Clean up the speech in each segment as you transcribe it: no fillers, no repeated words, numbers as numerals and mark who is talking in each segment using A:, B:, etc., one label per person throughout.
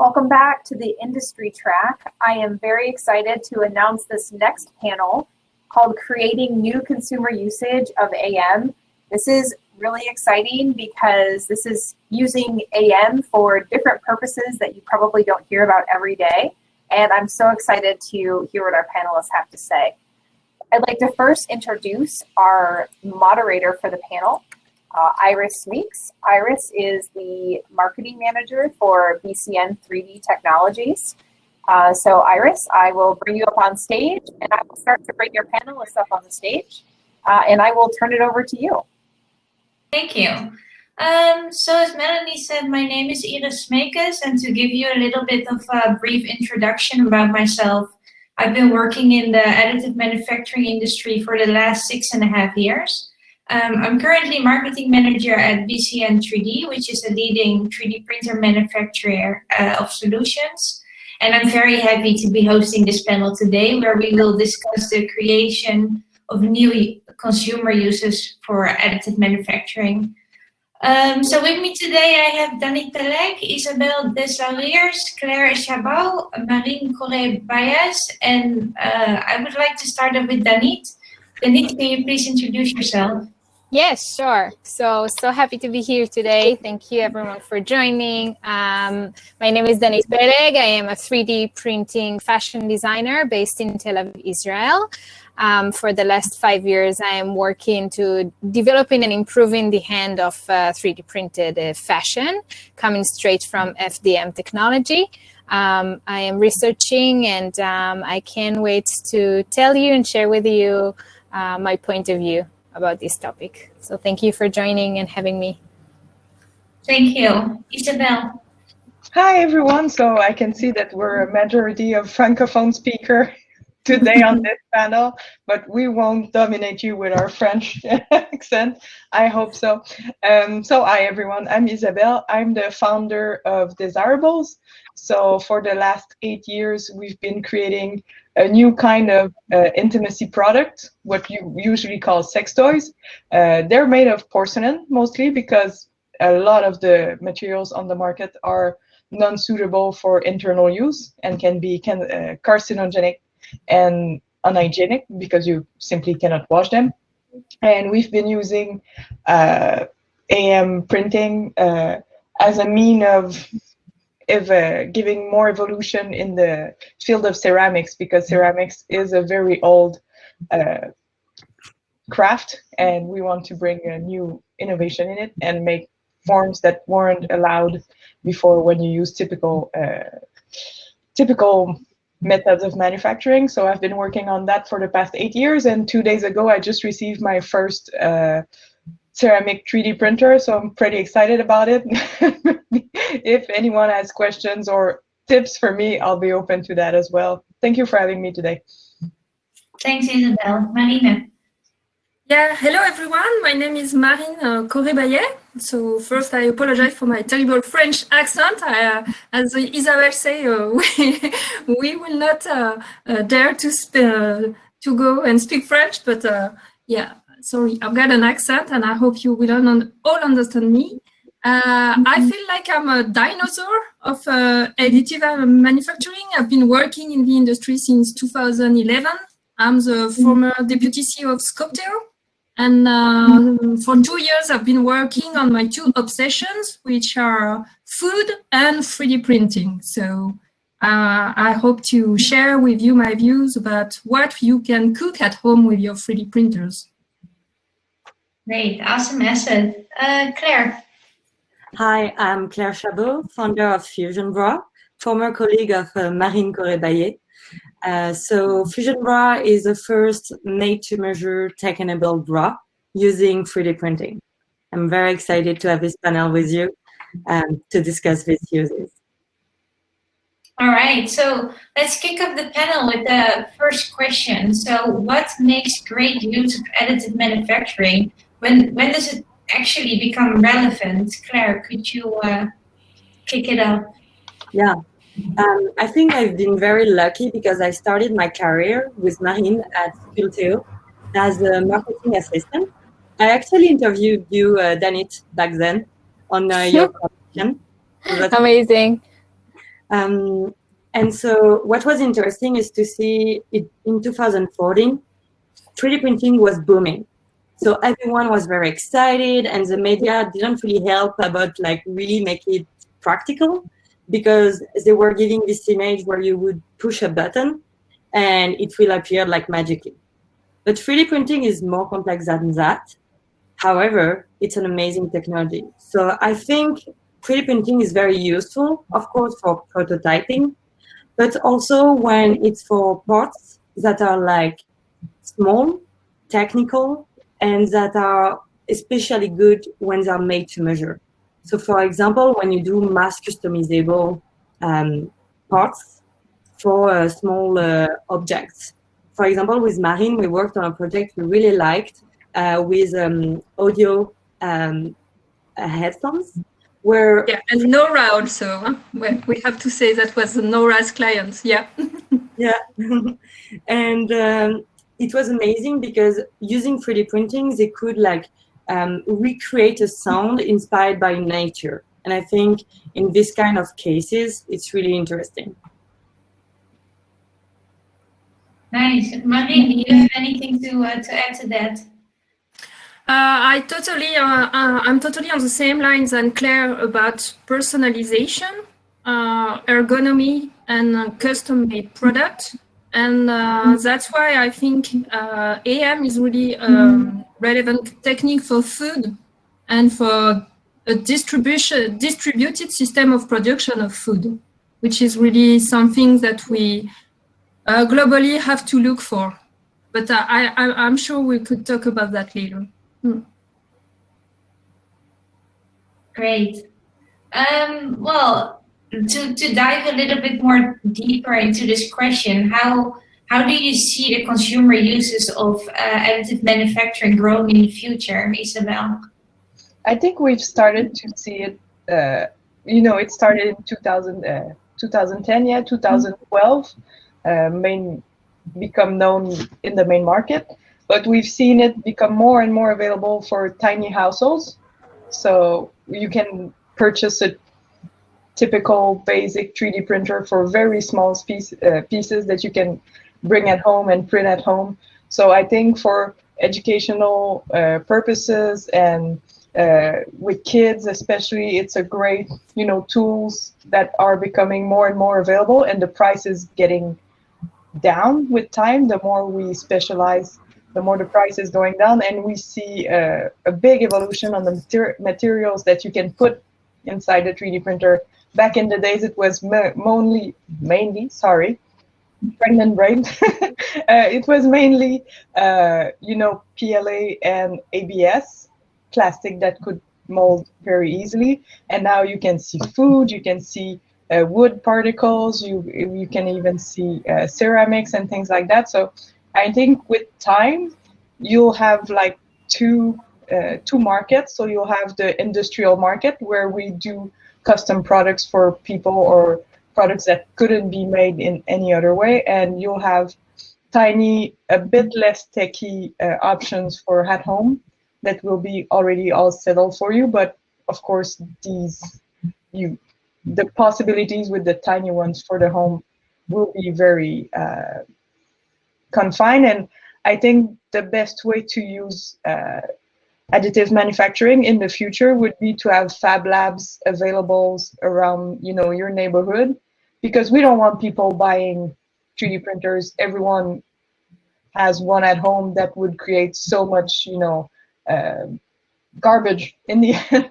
A: Welcome back to the industry track. I am very excited to announce this next panel called Creating New Consumer Usage of AM. This is really exciting because this is using AM for different purposes that you probably don't hear about every day. And I'm so excited to hear what our panelists have to say. I'd like to first introduce our moderator for the panel, Iris Smeekes. Iris is the marketing manager for BCN 3D Technologies. So Iris, I will bring you up on stage and I will start to bring your panelists up on the stage and I will turn it over to you.
B: Thank you. So as Melanie said, my name is Iris Smeekes, and to give you a little bit of a brief introduction about myself, I've been working in the additive manufacturing industry for the last 6.5 years. I'm currently marketing manager at BCN 3D, which is a leading 3D printer manufacturer of solutions. And I'm very happy to be hosting this panel today, where we will discuss the creation of new consumer uses for additive manufacturing. So with me today, I have Danit, Peleg, Isabelle, Deslauriers, Claire Chabaud, Marine Core-Baillais, and I would like to start off with Danit. Danit, can you please introduce yourself?
C: Yes, sure. So happy to be here today. Thank you everyone for joining. My name is Danit Peleg. I am a 3D printing fashion designer based in Tel Aviv, Israel. For the last 5 years, I am working to developing and improving the hand of 3D printed fashion, coming straight from FDM technology. I am researching and I can't wait to tell you and share with you my point of view about this topic. So thank you for joining and having me.
B: Thank you. Isabelle.
D: Hi, everyone. So I can see that we're a majority of Francophone speaker today on this panel, but we won't dominate you with our French accent. I hope so. So hi, everyone. I'm Isabelle. I'm the founder of Désirables. So for the last 8 years, we've been creating a new kind of intimacy product, what you usually call sex toys. They're made of porcelain mostly because a lot of the materials on the market are non-suitable for internal use and can be carcinogenic and unhygienic because you simply cannot wash them. And we've been using AM printing as a mean of giving more evolution in the field of ceramics, because ceramics is a very old craft, and we want to bring a new innovation in it and make forms that weren't allowed before when you use typical methods of manufacturing. So I've been working on that for the past 8 years, and 2 days ago I just received my first ceramic 3D printer, so I'm pretty excited about it. If anyone has questions or tips for me, I'll be open to that as well. Thank you for having me today.
B: Thanks, Isabelle. Marine.
E: Yeah, hello everyone. My name is Marine Core-Baillais. So first, I apologize for my terrible French accent. As Isabelle say, we will not dare to go and speak French, but yeah, sorry, I've got an accent, and I hope you will all understand me. I feel like I'm a dinosaur of additive manufacturing. I've been working in the industry since 2011. I'm the former deputy CEO of Sculpteo. And for 2 years, I've been working on my 2 obsessions, which are food and 3D printing. So I hope to share with you my views about what you can cook at home with your 3D printers.
B: Great, awesome asset. Claire.
F: Hi, I'm Claire Chabaud, founder of FusionBra, former colleague of Marine Core-Baillais. So FusionBra is the first made-to-measure tech-enabled bra using 3D printing. I'm very excited to have this panel with you to discuss these uses.
B: All right, so let's kick off the panel with the first question. So what makes great use of additive manufacturing? When does it actually become relevant? Claire, could you kick it off?
F: Yeah. I think I've been very lucky because I started my career with Marine at Sculpteo as a marketing assistant. I actually interviewed you, Danit, back then on your competition. So
C: amazing.
F: And so what was interesting is to see it in 2014, 3D printing was booming. So everyone was very excited, and the media didn't really help about like really make it practical, because they were giving this image where you would push a button and it will appear like magically. But 3D printing is more complex than that. However, it's an amazing technology. So I think 3D printing is very useful, of course, for prototyping, but also when it's for parts that are like small, technical, and that are especially good when they're made to measure. So for example, when you do mass customizable parts for small objects. For example, with Marine, we worked on a project we really liked with audio headphones, where
E: and Nora also. We have to say that was Nora's client. Yeah.
F: Yeah, and it was amazing because using 3D printing, they could like recreate a sound inspired by nature. And I think in this kind of cases, it's really interesting.
B: Nice. Marine, do you have anything to add to that?
E: I'm totally on the same lines than Claire about personalization, ergonomy, and custom-made product. And that's why I think AM is really relevant technique for food and for a distributed system of production of food, which is really something that we globally have to look for. But I'm sure we could talk about that later.
B: Great. Well, to dive a little bit more deeper into this question, how do you see the consumer uses of additive manufacturing growing in the future, Isabelle?
D: I think we've started to see it. It started in 2010, 2012, become known in the main market. But we've seen it become more and more available for tiny households. So you can purchase a typical basic 3D printer for very small pieces that you can bring at home and print at home. So I think for educational purposes and with kids especially, it's a great, tools that are becoming more and more available, and the price is getting down with time. The more we specialize, the more the price is going down, and we see a big evolution on the materials that you can put inside the 3D printer. Back in the days, it was mainly, pregnant brain. It was mainly, PLA and ABS, plastic that could mold very easily. And now you can see food, you can see wood particles, you can even see ceramics and things like that. So I think with time, you'll have like two markets. So you'll have the industrial market where we do custom products for people or products that couldn't be made in any other way. And you'll have tiny, a bit less techy options for at home that will be already all settled for you. But of course, the possibilities with the tiny ones for the home will be very confined. And I think the best way to use additive manufacturing in the future would be to have fab labs available around, your neighborhood, because we don't want people buying 3D printers. Everyone has one at home that would create so much, garbage in the end,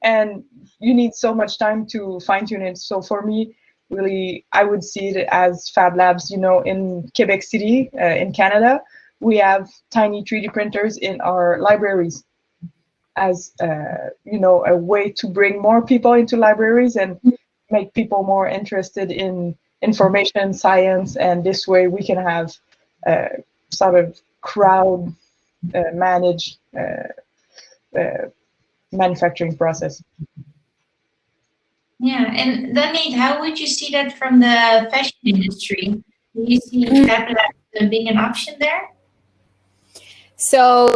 D: and you need so much time to fine tune it. So for me, really, I would see it as fab labs. In Quebec City, in Canada, we have tiny 3D printers in our libraries as a way to bring more people into libraries and make people more interested in information science. And this way we can have sort of crowd managed manufacturing process.
B: Yeah, and Danit, how would you see that from the fashion industry? Do you see fab labs being an option there?
C: So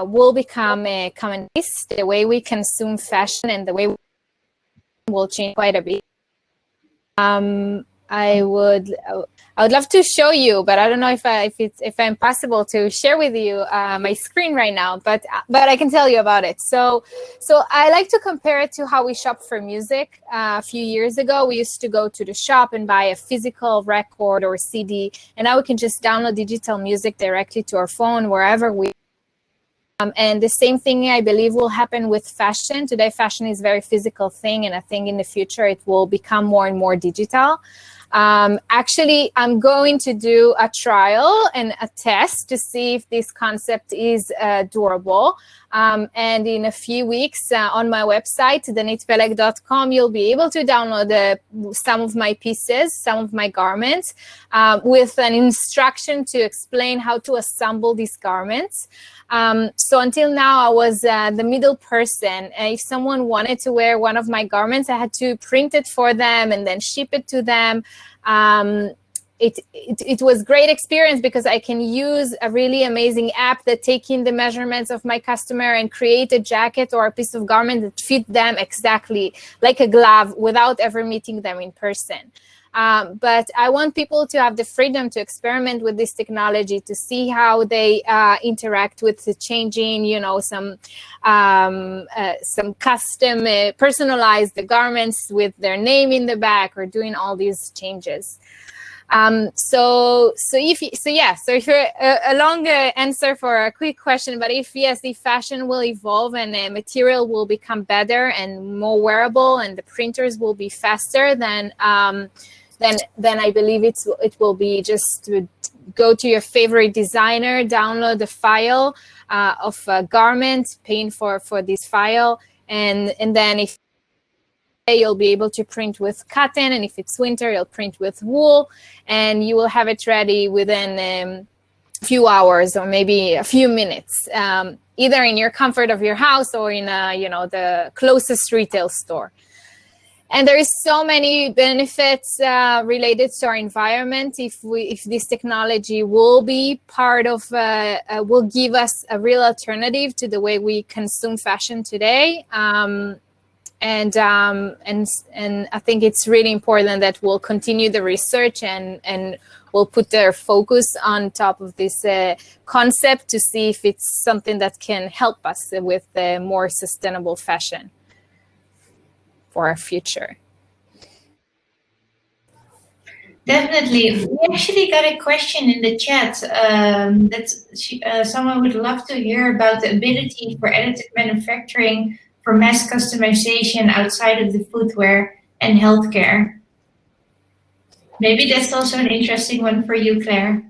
C: will become a commonplace, the way we consume fashion and the way will change quite a bit. I would love to show you, but I don't know if I'm possible to share with you my screen right now. But I can tell you about it. So I like to compare it to how we shop for music. A few years ago, we used to go to the shop and buy a physical record or CD, and now we can just download digital music directly to our phone wherever we. And the same thing, I believe, will happen with fashion. Today, fashion is a very physical thing, and I think in the future it will become more and more digital. Actually, I'm going to do a trial and a test to see if this concept is durable. And in a few weeks on my website, danitpeleg.com, you'll be able to download some of my pieces, some of my garments, with an instruction to explain how to assemble these garments. So until now, I was the middle person. If someone wanted to wear one of my garments, I had to print it for them and then ship it to them. It was great experience because I can use a really amazing app that takes in the measurements of my customer and create a jacket or a piece of garment that fit them exactly like a glove without ever meeting them in person. But I want people to have the freedom to experiment with this technology, to see how they interact with the changing, some custom personalized the garments with their name in the back or doing all these changes. So if you're a long answer for a quick question, but if yes, the fashion will evolve and the material will become better and more wearable and the printers will be faster, then I believe it will be just to go to your favorite designer, download the file of a garment, paying for this file, and then if you'll be able to print with cotton, and if it's winter, you'll print with wool, and you will have it ready within a few hours or maybe a few minutes, either in your comfort of your house or in the closest retail store. And there is so many benefits related to our environment if this technology will be part of, will give us a real alternative to the way we consume fashion today. And I think it's really important that we'll continue the research and we'll put their focus on top of this concept to see if it's something that can help us with more sustainable fashion for our future.
B: Definitely. We actually got a question in the chat that someone would love to hear about the ability for additive manufacturing for mass customization outside of the footwear and healthcare. Maybe that's also an interesting one for you, Claire.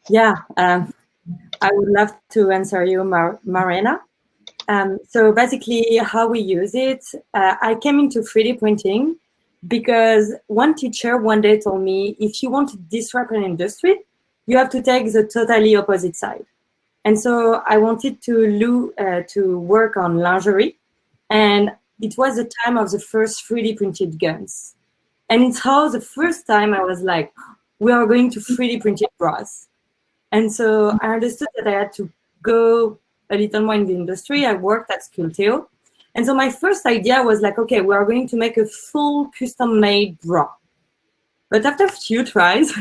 F: Yeah, I would love to answer you, Marina. So basically how we use it, I came into 3D printing because one teacher one day told me, if you want to disrupt an industry, you have to take the totally opposite side. And so I wanted to work on lingerie, and it was the time of the first 3D printed guns. And it's how the first time I was like, we are going to 3D printed bras. And so I understood that I had to go a little more in the industry. I worked at Sculpteo. And so my first idea was like, okay, we are going to make a full custom-made bra. But after a few tries,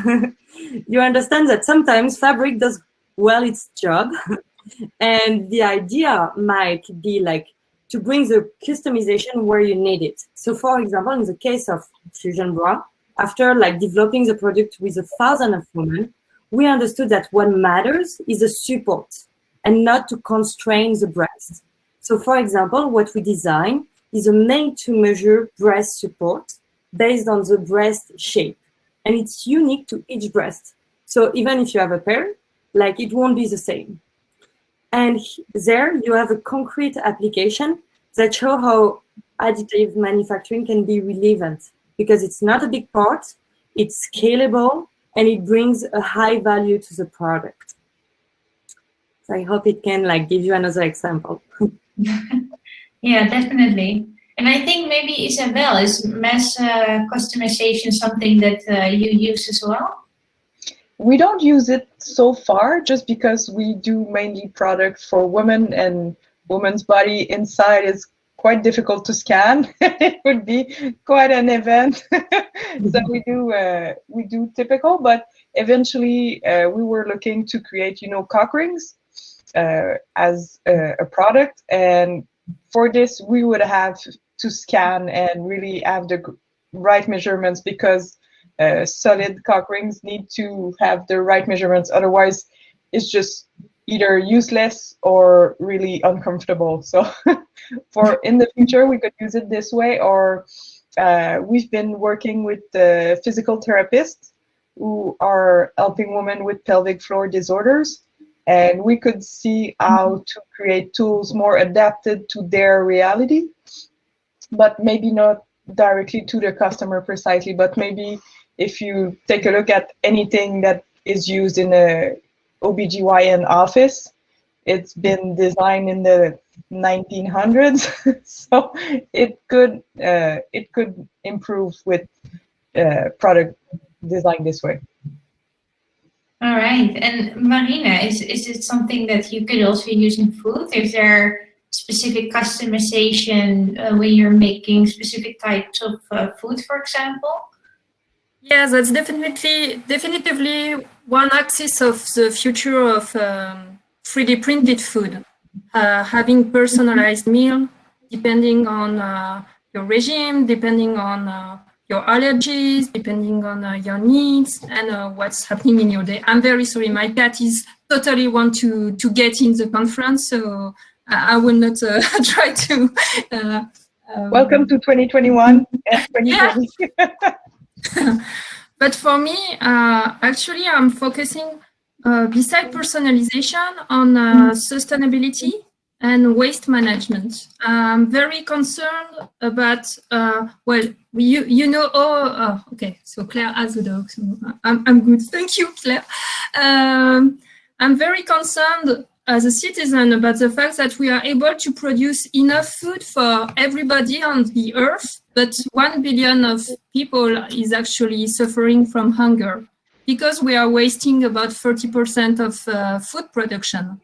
F: you understand that sometimes fabric does well its job. And the idea might be like to bring the customization where you need it. So for example, in the case of FusionBra, after like developing the product with 1,000 of women, we understood that what matters is the support and not to constrain the breast. So for example, what we design is a made-to-measure breast support based on the breast shape. And it's unique to each breast. So even if you have a pair, like it won't be the same. And there you have a concrete application that show how additive manufacturing can be relevant, because it's not a big part, it's scalable, and it brings a high value to the product. So I hope it can like give you another example.
B: Yeah, definitely. And I think maybe Isabelle, is mass customization something that you use as well?
D: We don't use it so far, just because we do mainly products for women, and women's body inside is quite difficult to scan. It would be quite an event. So we do typical, but eventually we were looking to create, cock rings as a product, and for this we would have to scan and really have the right measurements, because solid cock rings need to have the right measurements, otherwise it's just either useless or really uncomfortable. So for in the future we could use it this way, or we've been working with the physical therapists who are helping women with pelvic floor disorders, and we could see how to create tools more adapted to their reality, but maybe not directly to the customer precisely. But maybe if you take a look at anything that is used in a OBGYN office, it's been designed in the 1900s, so it could improve with product design this way.
B: All right. And Marina, is it something that you could also use in food? Is there specific customization when you're making specific types of food, for example?
E: Yeah, that's definitively one axis of the future of 3D printed food. Having personalized meal depending on your regime, depending on your allergies, depending on your needs and what's happening in your day. I'm very sorry, my cat is totally want to get in the conference, so I will not try to.
D: Welcome to 2021 and 2020.
E: Yeah. But for me, actually, I'm focusing, beside personalization, on sustainability and waste management. I'm very concerned about, well, okay, so Claire has a dog, so I'm good. Thank you, Claire. I'm very concerned as a citizen about the fact that we are able to produce enough food for everybody on the earth, but 1 billion of people is actually suffering from hunger because we are wasting about 30% of food production.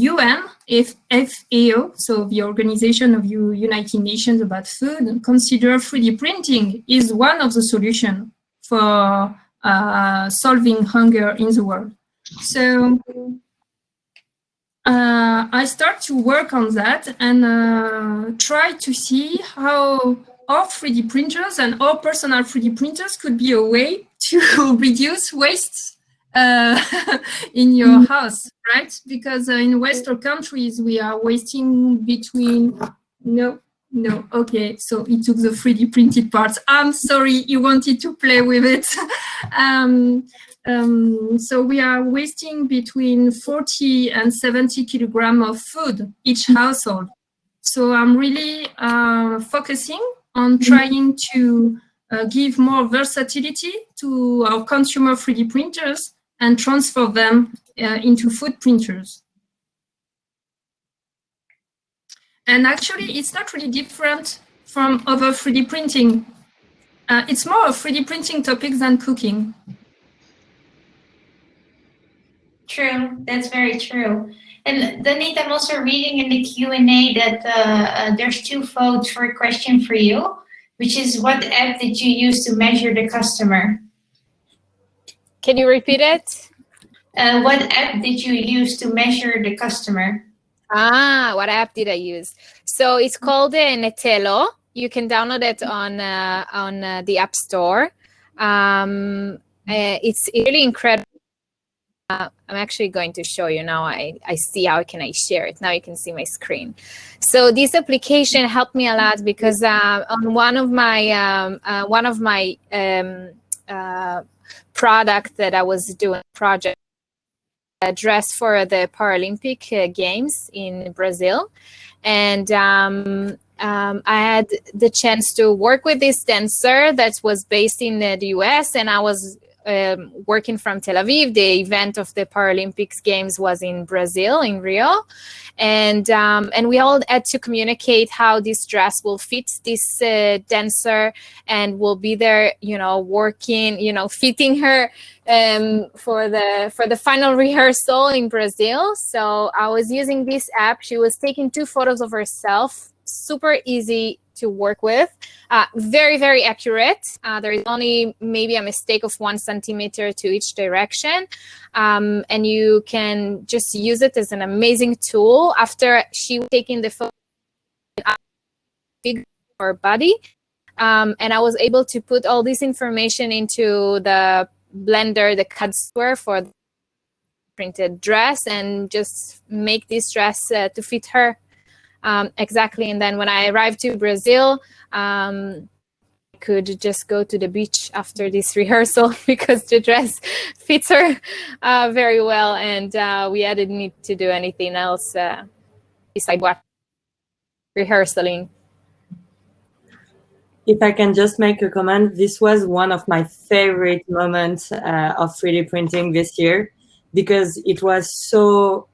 E: UN, FAO, so the Organization of United Nations about Food, consider 3D printing is one of the solutions for solving hunger in the world. So I start to work on that and try to see how our 3D printers and our personal 3D printers could be a way to reduce waste in your house, right? Because in Western countries, we are wasting between, okay, so it took the 3D printed parts. I'm sorry, you wanted to play with it. So we are wasting between 40 and 70 kilograms of food each household. So I'm really focusing on trying to give more versatility to our consumer 3D printers and transfer them into food printers. And actually, it's not really different from other 3D printing. It's more a 3D printing topic than cooking.
B: True, that's very true. And Danit, I'm also reading in the Q&A that there's 2 votes for a question for you, which is what app did you use to measure the customer?
C: Can you repeat it?
B: What app did you use to measure the customer?
C: What app did I use? So it's called Netello. You can download it on the App Store. It's really incredible. I'm actually going to show you now. I see how can I share it. Now you can see my screen. So this application helped me a lot because on one of my product that I was doing project dress for the Paralympic Games in Brazil, and I had the chance to work with this dancer that was based in the US, and I was working from Tel Aviv. The event of the Paralympics Games was in Brazil, in Rio. And we all had to communicate how this dress will fit this dancer, and will be there, working, fitting her for the final rehearsal in Brazil. So I was using this app. She was taking 2 photos of herself, super easy to work with, very, very accurate. There is only maybe a mistake of 1 centimeter to each direction. And you can just use it as an amazing tool. After she was taking the photo of her body, and I was able to put all this information into the Blender, the CAD software for the printed dress, and just make this dress to fit her exactly. And then when I arrived to Brazil, I could just go to the beach after this rehearsal because the dress fits her very well, and we didn't need to do anything else besides rehearsing.
F: If I can just make a comment, this was one of my favorite moments of 3D printing this year, because it was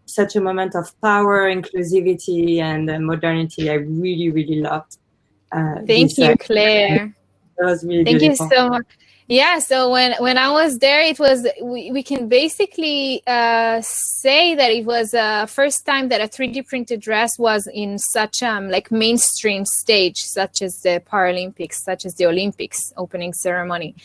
F: such a moment of power, inclusivity, and modernity. I really, really loved.
C: Thank you, Claire.
F: That was really
C: Thank
F: beautiful.
C: you so much. Yeah, so when I was there, it was we can basically say that it was first time that a 3D printed dress was in such like mainstream stage, such as the Paralympics, such as the Olympics opening ceremony.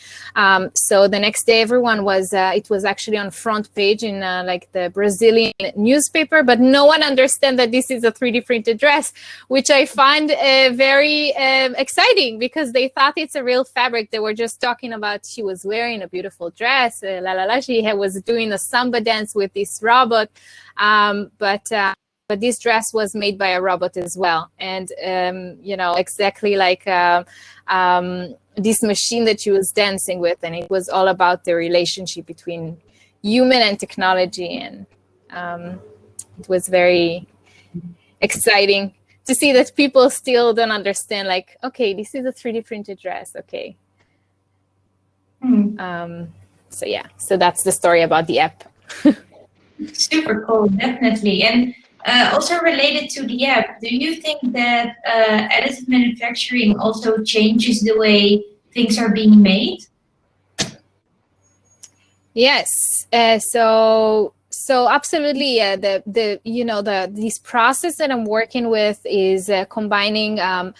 C: So the next day, everyone was it was actually on front page in like the Brazilian newspaper, but no one understand that this is a 3D printed dress, which I find very exciting, because they thought it's a real fabric. They were just talking about she was wearing a beautiful dress, she was doing a samba dance with this robot, but this dress was made by a robot as well. And exactly like this machine that she was dancing with, and it was all about the relationship between human and technology. And it was very exciting to see that people still don't understand, like, okay, this is a 3D printed dress, okay. So yeah, so that's the story about the app.
B: Super cool, definitely. And also related to the app, do you think that additive manufacturing also changes the way things are being made?
C: Yes. So absolutely, this process that I'm working with is combining. I'm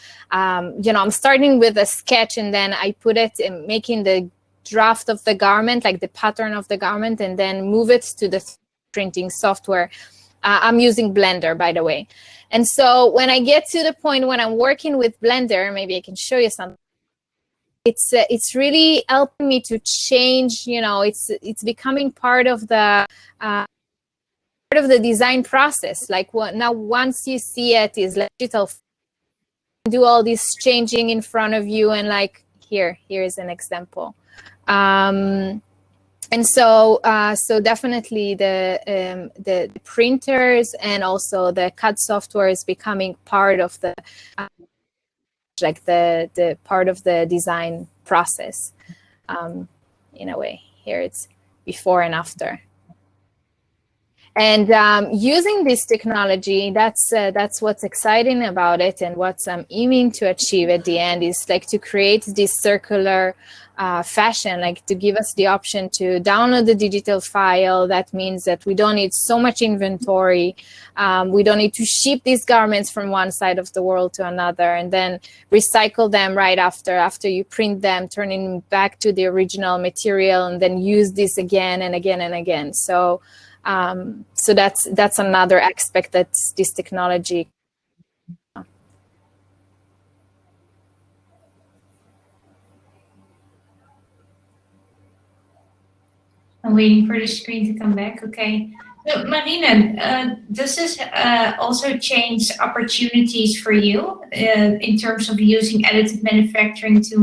C: starting with a sketch, and then I put it in making the draft of the garment, like the pattern of the garment, and then move it to the printing software. I'm using Blender, by the way. And so when I get to the point when I'm working with Blender, maybe I can show you something. It's really helping me to change. It's becoming part of the design process. Like now, once you see it is digital, do all this changing in front of you, and like here is an example. And so definitely the printers and also the CAD software is becoming part of the the part of the design process. In a way, here it's before and after. And using this technology, that's what's exciting about it, and what I'm aiming to achieve at the end is like to create this circular fashion, like to give us the option to download the digital file. That means that we don't need so much inventory. We don't need to ship these garments from one side of the world to another, and then recycle them right after you print them, turning back to the original material, and then use this again and again and again. So that's another aspect that this technology.
B: I'm waiting for the screen to come back. Okay. So Marina, does this also change opportunities for you in terms of using additive manufacturing to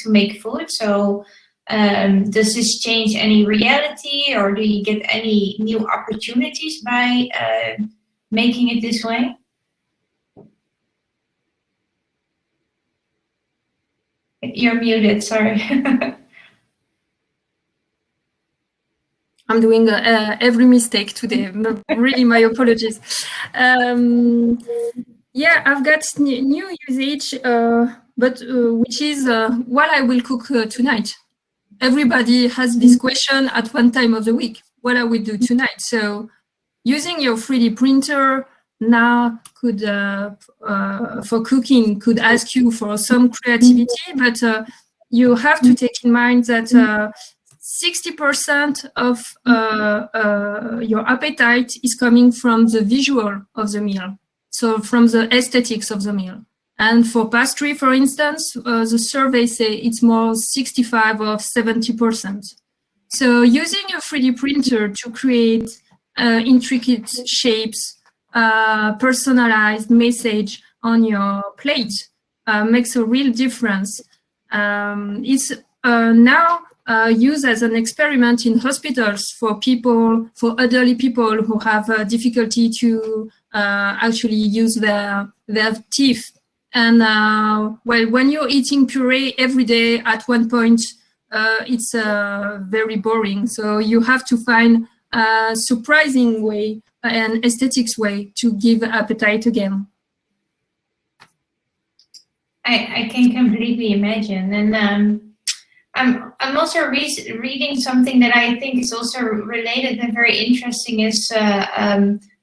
B: make food? So does this change any reality, or do you get any new opportunities by making it this way? You're muted, sorry.
E: I'm doing every mistake today. Really, my apologies. Yeah, I've got new usage, but which is what I will cook tonight. Everybody has this question at one time of the week. What I will do tonight? So using your 3D printer now could, for cooking, could ask you for some creativity, but you have to take in mind that 60% of your appetite is coming from the visual of the meal, so from the aesthetics of the meal. And for pastry, for instance, the survey say it's more 65 or 70%. So using a 3D printer to create intricate shapes, personalized message on your plate makes a real difference. It's now used as an experiment in hospitals for people, for elderly people who have difficulty to actually use their teeth. And well, when you're eating puree every day, at one point, it's very boring. So you have to find a surprising way, an aesthetics way to give appetite again.
B: I can completely imagine, and I'm also reading something that I think is also related and very interesting. Is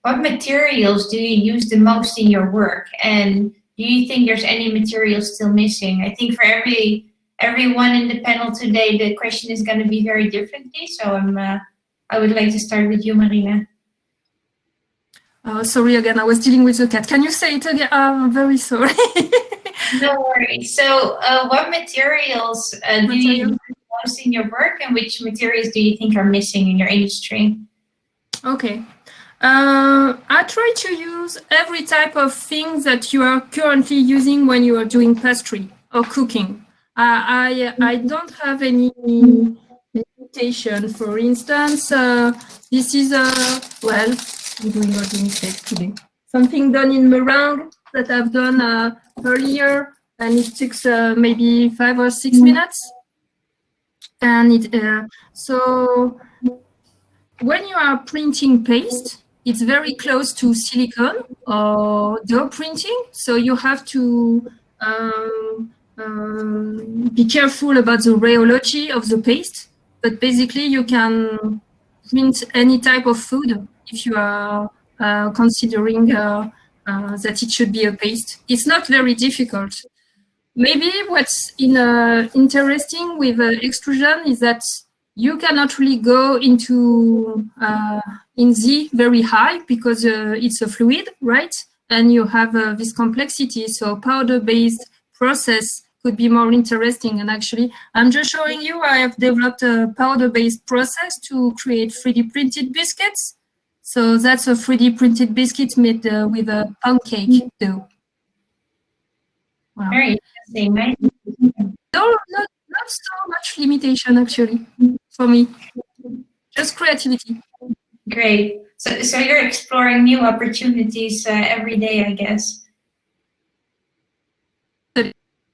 B: what materials do you use the most in your work, and do you think there's any materials still missing? I think for everyone in the panel today, the question is going to be very differently. So I would like to start with you, Marina.
E: Sorry again, I was dealing with the cat. Can you say it again? I'm very sorry.
B: No worries. So what materials do you use most in your work, and which materials do you think are missing in your industry? Okay. I try to use every type of thing that you are currently using when you are doing pastry or cooking. I don't have any limitation. For instance, this is well, I'm doing all the mistakes today. Something done in meringue that I've done earlier, and it took maybe 5 or 6 minutes. And it so when you are printing paste, it's very close to silicone or dough printing, so you have to be careful about the rheology of the paste. But basically, you can print any type of food if you are considering that it should be a paste. It's not very difficult. Maybe what's interesting with extrusion is that you cannot really go into in Z very high because it's a fluid, right? And you have this complexity. So powder-based process could be more interesting. And actually, I'm just showing you, I have developed a powder-based process to create 3D printed biscuits. So that's a 3D printed biscuit made with a pancake dough. Wow. Very interesting, right? No, not so much limitation actually for me. Just creativity. Great. So you're exploring new opportunities every day, I guess.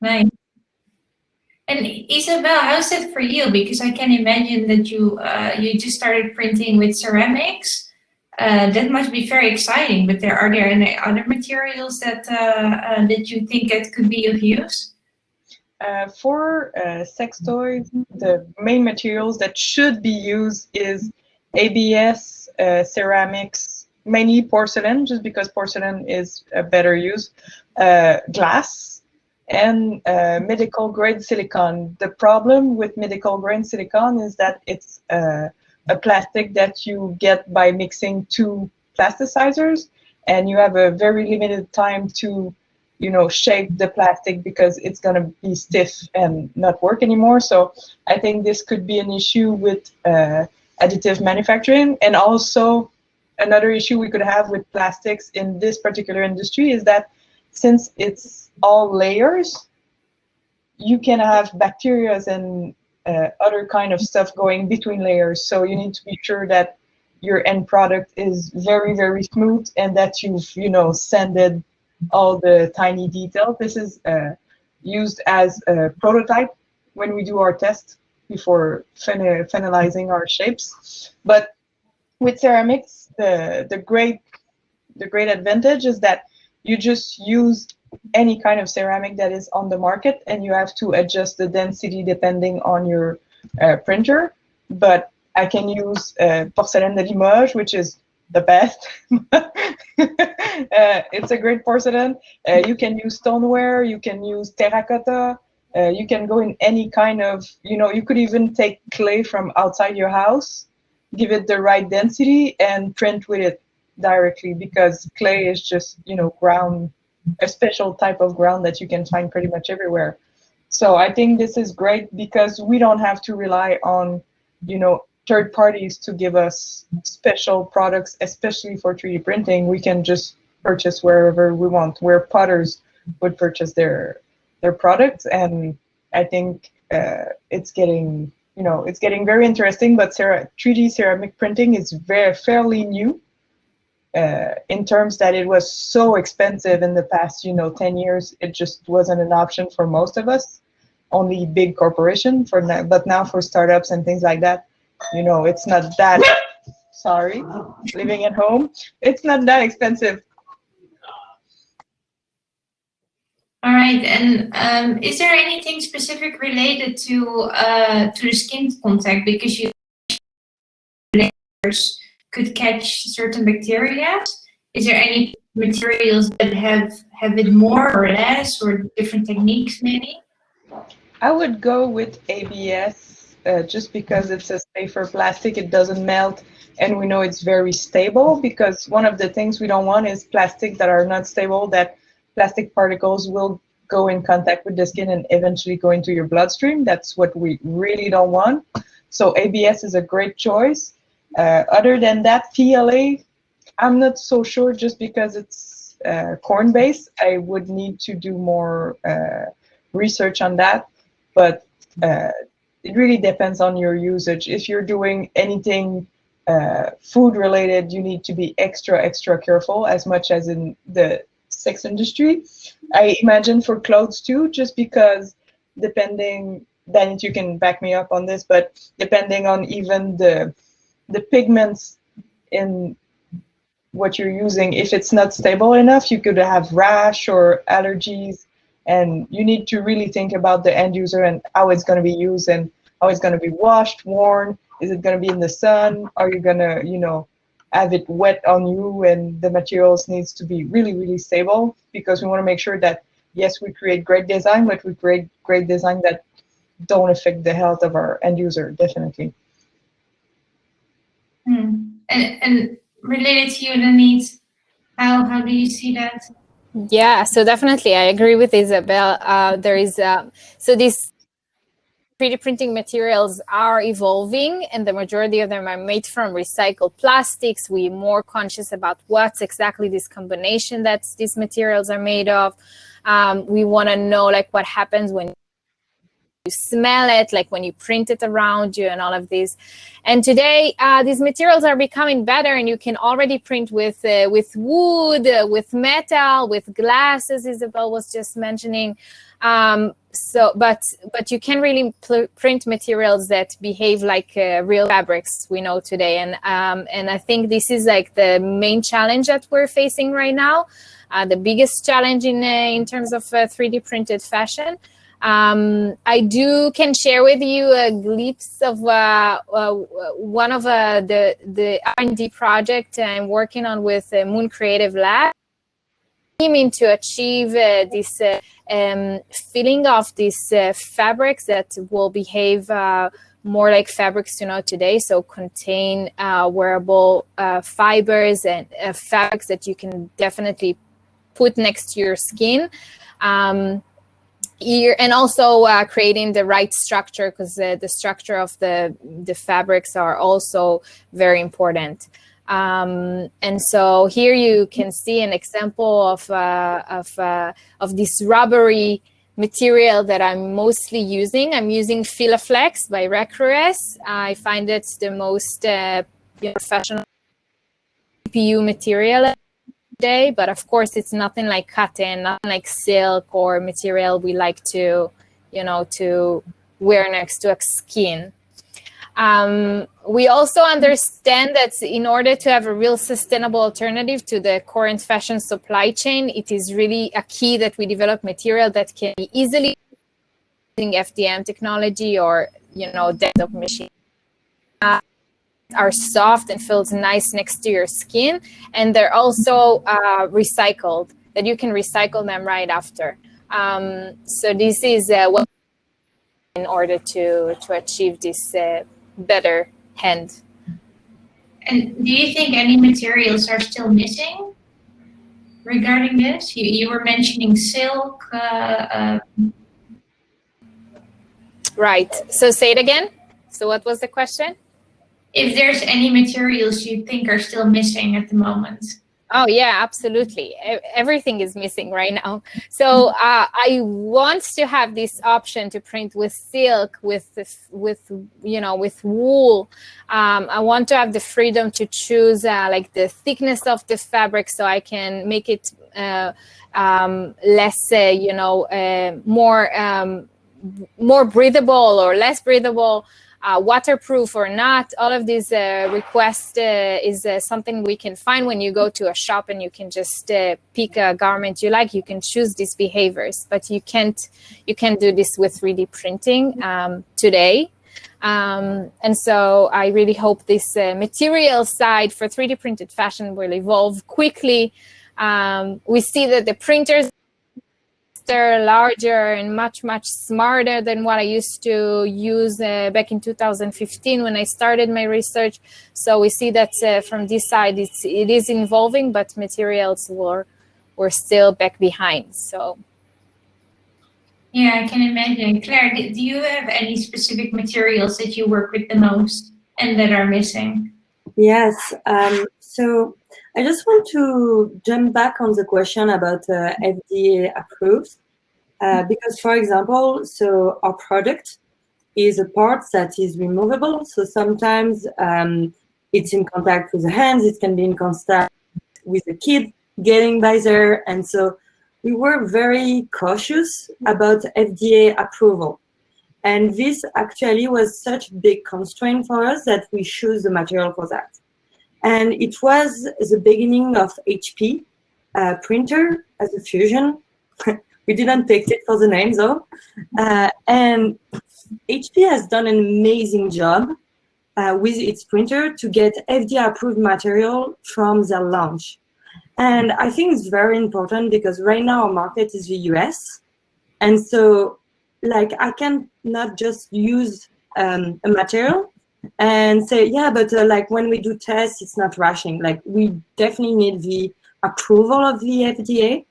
B: Nice. And Isabelle, how's it for you? Because I can imagine that you just started printing with ceramics. That must be very exciting. But are there any other materials that that you think that could be of use?
D: For sex toys, the main materials that should be used is ABS, ceramics, mainly porcelain, just because porcelain is a better use, glass, and medical grade silicone. The problem with medical grade silicone is that it's a plastic that you get by mixing 2 plasticizers, and you have a very limited time to shape the plastic because it's going to be stiff and not work anymore. So I think this could be an issue with additive manufacturing. And also another issue we could have with plastics in this particular industry is that since it's all layers, you can have bacteria and other kind of stuff going between layers. So you need to be sure that your end product is very, very smooth and that you've, sanded all the tiny details. This is used as a prototype when we do our test. before finalizing our shapes. But with ceramics, the great advantage is that you just use any kind of ceramic that is on the market, and you have to adjust the density depending on your printer. But I can use porcelaine de Limoges, which is the best. It's a great porcelain. You can use stoneware, you can use terracotta, you can go in any kind of, you could even take clay from outside your house, give it the right density, and print with it directly, because clay is just, ground, a special type of ground that you can find pretty much everywhere. So I think this is great because we don't have to rely on, third parties to give us special products, especially for 3D printing. We can just purchase wherever we want, where potters would purchase their products. And I think it's getting, it's getting very interesting. But 3D ceramic printing is fairly new in terms that it was so expensive in the past, 10 years. It just wasn't an option for most of us. Only big corporation for now, but now for startups and things like that, it's not that, sorry, living at home, it's not that expensive.
B: All right, and is there anything specific related to the skin contact, because you could catch certain bacteria? Is there any materials that have it more or less, or different techniques maybe?
D: I would go with ABS. Just because it's a safer plastic, it doesn't melt, and we know it's very stable, because one of the things we don't want is plastic that are not stable, that plastic particles will go in contact with the skin and eventually go into your bloodstream. That's what we really don't want. So ABS is a great choice. Other than that, PLA, I'm not so sure, just because it's corn-based. I would need to do more research on that, but it really depends on your usage. If you're doing anything food related, you need to be extra careful, as much as in the sex industry. I imagine for clothes too, just because depending, Danit, you can back me up on this, but depending on even the pigments in what you're using, if it's not stable enough, you could have rash or allergies. And you need to really think about the end user and how it's going to be used, and how it's going to be washed, worn. Is it going to be in the sun? Are you going to, have it wet on you? And the materials needs to be really stable, because we want to make sure that, yes, we create great design, but we create great design that don't affect the health of our end user, definitely.
B: And related to your needs, how do you see that?
C: Yeah, so definitely I agree with Isabelle. There is so these 3D printing materials are evolving, and the majority of them are made from recycled plastics. We're more conscious about what's exactly this combination that these materials are made of. We want to know like what happens when you smell it, like when you print it around you and all of these. And today, these materials are becoming better, and you can already print with wood, with metal, with glass, as Isabelle was just mentioning. But you can really print materials that behave like real fabrics we know today. And I think this is like the main challenge that we're facing right now, the biggest challenge in terms of 3D printed fashion. I can share with you a glimpse of one of the R&D project I'm working on with Moon Creative Lab. Aiming to achieve this feeling of these fabrics that will behave more like fabrics today, so contain wearable fibers and fabrics that you can definitely put next to your skin. And also creating the right structure, because the structure of the fabrics are also very important. And so here you can see an example of this rubbery material that I'm mostly using. I'm using Filaflex by Recrees. I find it's the most professional CPU material today, but of course it's nothing like cotton, nothing like silk or material we like to wear next to a skin. We also understand that in order to have a real sustainable alternative to the current fashion supply chain, it is really a key that we develop material that can be easily using FDM technology or, desktop machine. Are soft and feels nice next to your skin, and they're also recycled, that you can recycle them right after. So this is what in order to achieve this better hand.
B: And do you think any materials are still missing regarding this? You were mentioning silk.
C: Right. So say it again. So what was the question?
B: If there's any materials you think are still missing at the moment.
C: Oh yeah, absolutely. Everything is missing right now. So I want to have this option to print with silk, with wool. I want to have the freedom to choose like the thickness of the fabric, so I can make it less, more breathable or less breathable. Waterproof or not, all of these requests is something we can find when you go to a shop, and you can just pick a garment you like. You can choose these behaviors, but you can't do this with 3D printing today. And so I really hope this material side for 3D printed fashion will evolve quickly. We see that the printers are larger and much smarter than what I used to use back in 2015 when I started my research. So we see that from this side it is evolving, but materials were still back behind. So
B: yeah, I can imagine. Claire, do you have any specific materials that you work with the most and that are missing?
F: Yes. So I just want to jump back on the question about FDA approved, because, for example, so our product is a part that is removable. So sometimes it's in contact with the hands, it can be in contact with the kid getting by there. And so we were very cautious about FDA approval. And this actually was such a big constraint for us that we choose the material for that. And it was the beginning of HP printer as a fusion. We didn't pick it for the name though. And HP has done an amazing job with its printer to get FDA approved material from their launch. And I think it's very important because right now our market is the US. And so like I can not just use a material and say, yeah, but like when we do tests, it's not rushing. Like we definitely need the approval of the FDA.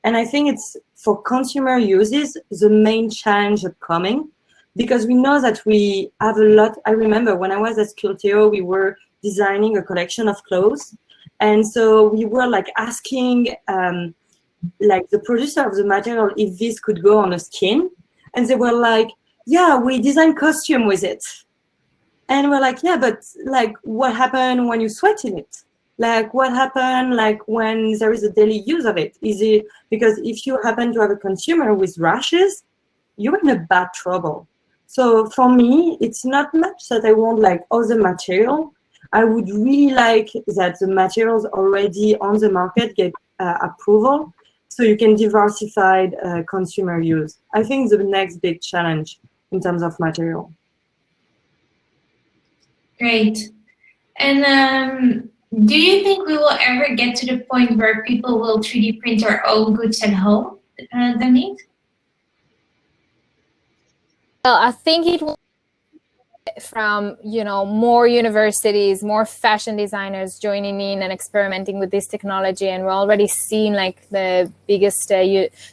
F: And I think it's for consumer uses, the main challenge upcoming, because we know that we have a lot. I remember when I was at Sculpteo, we were designing a collection of clothes. And so we were like asking like the producer of the material if this could go on a skin. And they were like, yeah, we design costume with it. And we're like, yeah, but like what happened when you sweat in it? Like what happened like when there is a daily use of it? Is it because if you happen to have a consumer with rashes, you're in a bad trouble. So for me, it's not much that I want like other material. I would really like that the materials already on the market get approval so you can diversify consumer use. I think the next big challenge in terms of material.
B: Great. And do you think we will ever get to the point where people will 3D print their own goods at home, Danit?
C: Well, I think it will from more universities, more fashion designers joining in and experimenting with this technology, and we're already seeing like the biggest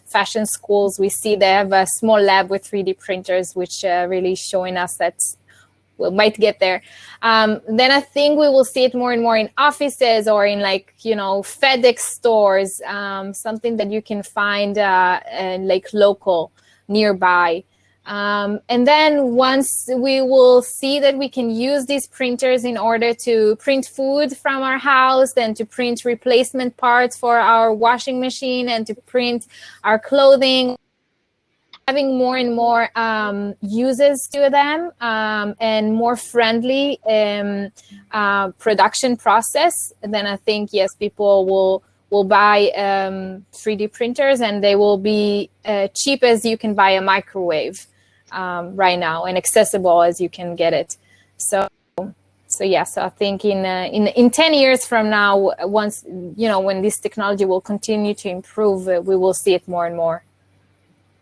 C: fashion schools. We see they have a small lab with 3D printers, which really showing us that we might get there. Then I think we will see it more and more in offices or in like FedEx stores, something that you can find like local nearby. And then once we will see that we can use these printers in order to print food from our house and to print replacement parts for our washing machine and to print our clothing, having more and more uses to them and more friendly production process, then I think, yes, people will buy 3D printers, and they will be cheap as you can buy a microwave right now, and accessible as you can get it. So yeah, so I think in 10 years from now, once, when this technology will continue to improve, we will see it more and more.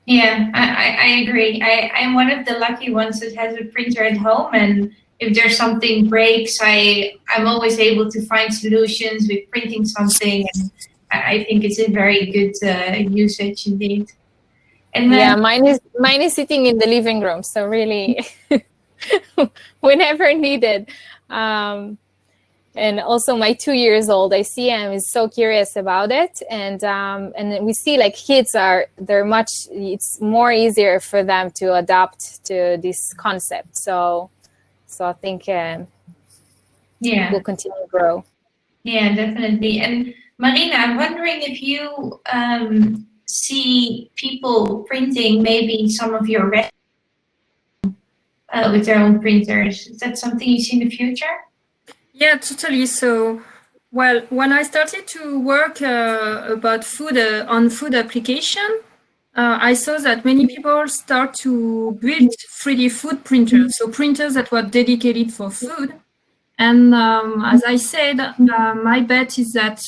B: Yeah, I agree. I'm one of the lucky ones that has a printer at home, and if there's something breaks, I'm always able to find solutions with printing something, and I think it's a very good usage indeed. And then,
C: yeah, mine is sitting in the living room, so really whenever needed. And also my 2 years old, I see him, is so curious about it, and we see like kids it's more easier for them to adapt to this concept. So I think
B: yeah,
C: will continue to grow.
B: Yeah, definitely. And Marina, I'm wondering if you see people printing maybe some of your with their own printers. Is that something you see in the future?
E: Yeah, totally. So, well, when I started to work about food on food application, I saw that many people start to build 3D food printers, so printers that were dedicated for food. And as I said, my bet is that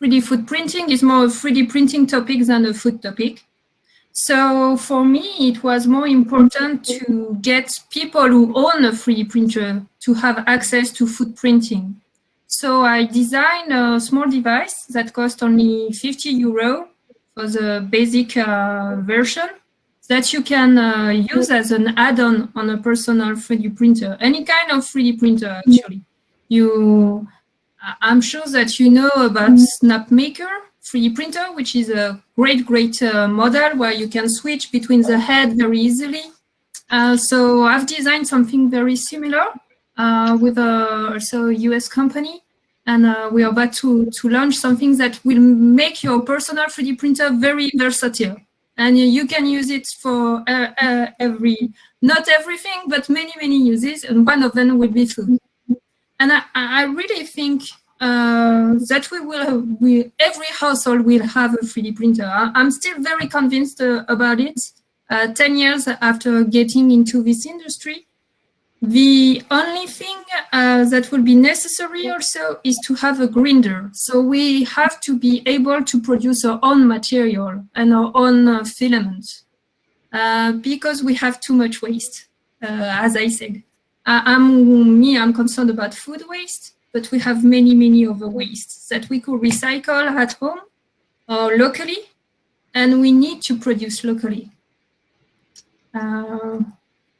E: 3D food printing is more a 3D printing topic than a food topic. So for me, it was more important to get people who own a 3D printer to have access to food printing. So I designed a small device that cost only €50 for the basic version that you can use as an add-on on a personal 3D printer, any kind of 3D printer actually. I'm sure that you know about SnapMaker 3D printer, which is a great model where you can switch between the head very easily. So I've designed something very similar with also a US company, and we are about to launch something that will make your personal 3D printer very versatile. And you can use it for not everything, but many uses, and one of them will be food. And I really think that every household will have a 3D printer. I'm still very convinced about it. 10 years after getting into this industry, the only thing that will be necessary also is to have a grinder. So we have to be able to produce our own material and our own filament because we have too much waste, as I said. I'm concerned about food waste, but we have many other wastes that we could recycle at home or locally, and we need to produce locally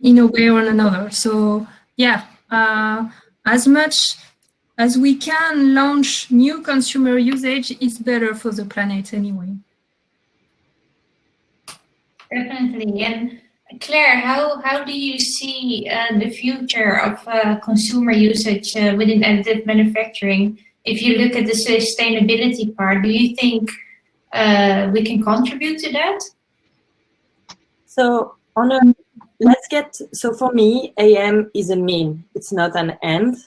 E: in a way or another. So yeah, as much as we can launch new consumer usage, it's better for the planet anyway.
B: Definitely. And Claire, how do you see the future of consumer usage within additive manufacturing? If you look at the sustainability part, do you think we can contribute to that?
F: So so for me, AM is a mean, it's not an end.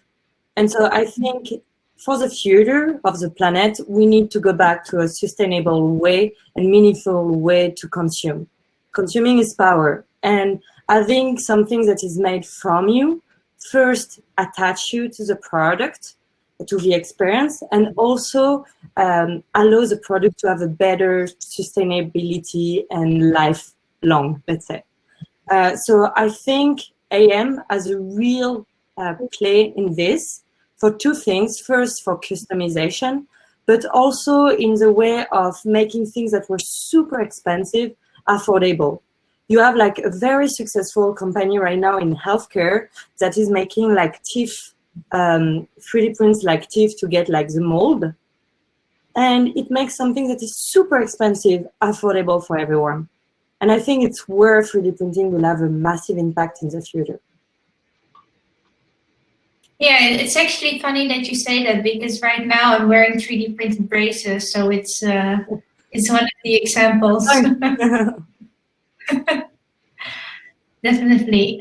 F: And so I think for the future of the planet, we need to go back to a sustainable way and meaningful way to consume. Consuming is power. And having something that is made from you, first attach you to the product, to the experience, and also allow the product to have a better sustainability and lifelong, let's say. So I think AM has a real play in this for two things. First, for customization, but also in the way of making things that were super expensive affordable. You have like a very successful company right now in healthcare that is making like teeth, 3D prints like teeth to get like the mold. And it makes something that is super expensive affordable for everyone. And I think it's where 3D printing will have a massive impact in the future.
B: Yeah, it's actually funny that you say that, because right now I'm wearing 3D printed braces, so it's one of the examples. Definitely.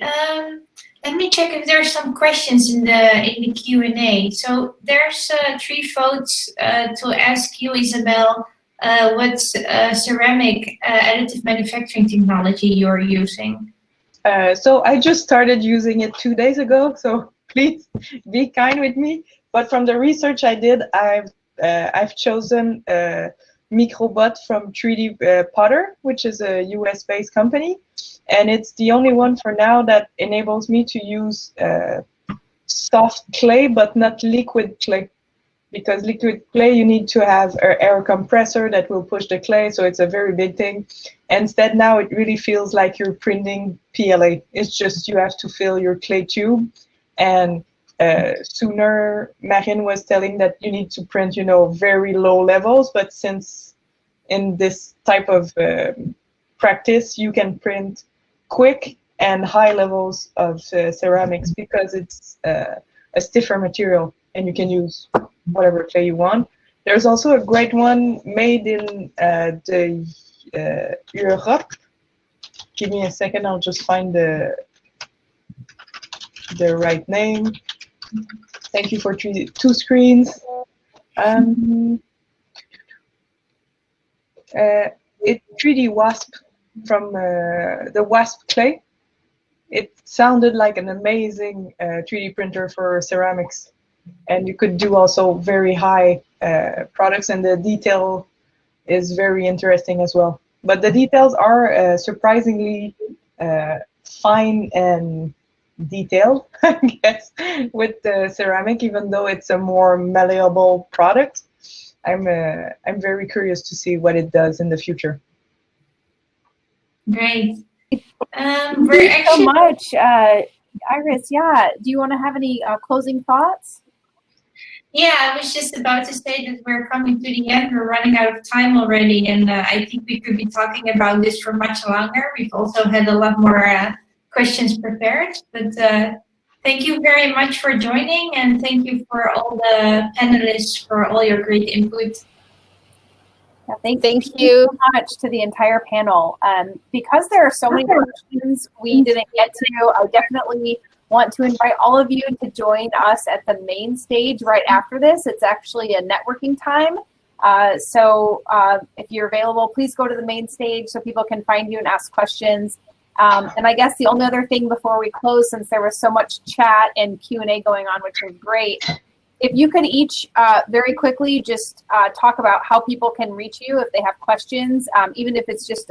B: Let me check if there's some questions in the Q&A. So there's 3 votes to ask you, Isabelle, what ceramic additive manufacturing technology you're using.
D: So I just started using it 2 days ago, so please be kind with me. But from the research I did, I've chosen Microbot from 3D Potter, which is a US-based company. And it's the only one for now that enables me to use soft clay, but not liquid clay. Because liquid clay, you need to have an air compressor that will push the clay, so it's a very big thing. Instead, now it really feels like you're printing PLA. It's just you have to fill your clay tube. And sooner, Marine was telling that you need to print, very low levels, but since in this type of practice, you can print quick and high levels of ceramics because it's a stiffer material and you can use whatever clay you want. There's also a great one made in the Europe. Give me a second, I'll just find the right name. Thank you for 2 screens. It's 3D Wasp from the Wasp clay. It sounded like an amazing 3D printer for ceramics. And you could do also very high products, and the detail is very interesting as well. But the details are surprisingly fine and detailed, I guess, with the ceramic, even though it's a more malleable product. I'm very curious to see what it does in the future.
B: Great.
A: Thank you so much, Iris. Yeah, do you want to have any closing thoughts?
B: Yeah, I was just about to say that we're coming to the end. We're running out of time already, and I think we could be talking about this for much longer. We've also had a lot more questions prepared, but thank you very much for joining, and thank you for all the panelists for all your great input.
A: Yeah, thank you so much to the entire panel. Because there are so many questions we didn't get to, I definitely want to invite all of you to join us at the main stage right after this. It's actually a networking time. So if you're available, please go to the main stage so people can find you and ask questions. And I guess the only other thing before we close, since there was so much chat and Q&A going on, which was great, if you could each very quickly just talk about how people can reach you if they have questions, even if it's just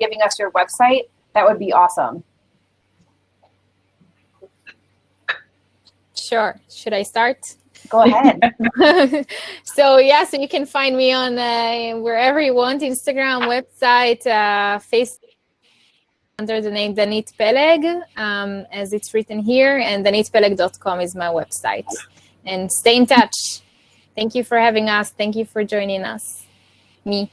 A: giving us your website, that would be awesome.
C: Sure. Should I start?
A: Go ahead.
C: So you can find me on wherever you want, Instagram, website, Facebook, under the name Danit Peleg, as it's written here, and danitpeleg.com is my website. And stay in touch. Thank you for having us. Thank you for joining us. Me.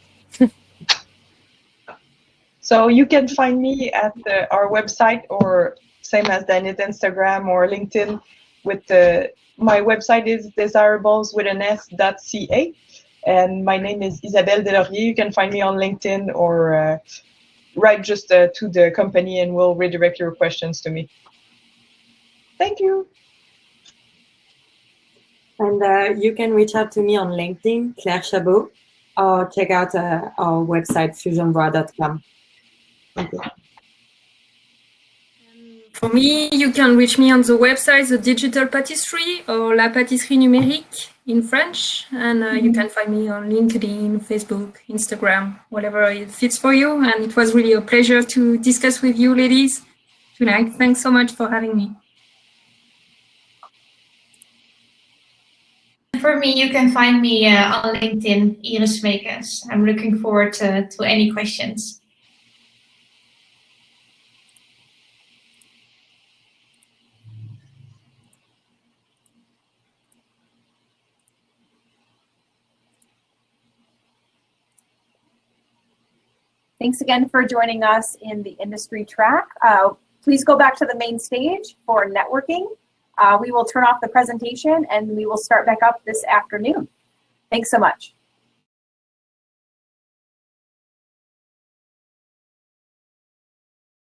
D: So you can find me at our website, or same as Danit, Instagram or LinkedIn. With my website is Désirables with an S.ca, and my name is Isabelle Deslauriers. You can find me on LinkedIn or write just to the company, and we'll redirect your questions to me. Thank you.
F: And you can reach out to me on LinkedIn, Claire Chabaud, or check out our website, FusionBra.com. Thank you.
E: For me, you can reach me on the website, the Digital Patisserie or La Patisserie Numérique in French. And you can find me on LinkedIn, Facebook, Instagram, whatever it fits for you. And it was really a pleasure to discuss with you, ladies, tonight. Thanks so much for having me.
B: For me, you can find me on LinkedIn, Iris Smeekes. I'm looking forward to any questions.
A: Thanks again for joining us in the industry track. Please go back to the main stage for networking. We will turn off the presentation and we will start back up this afternoon. Thanks so much.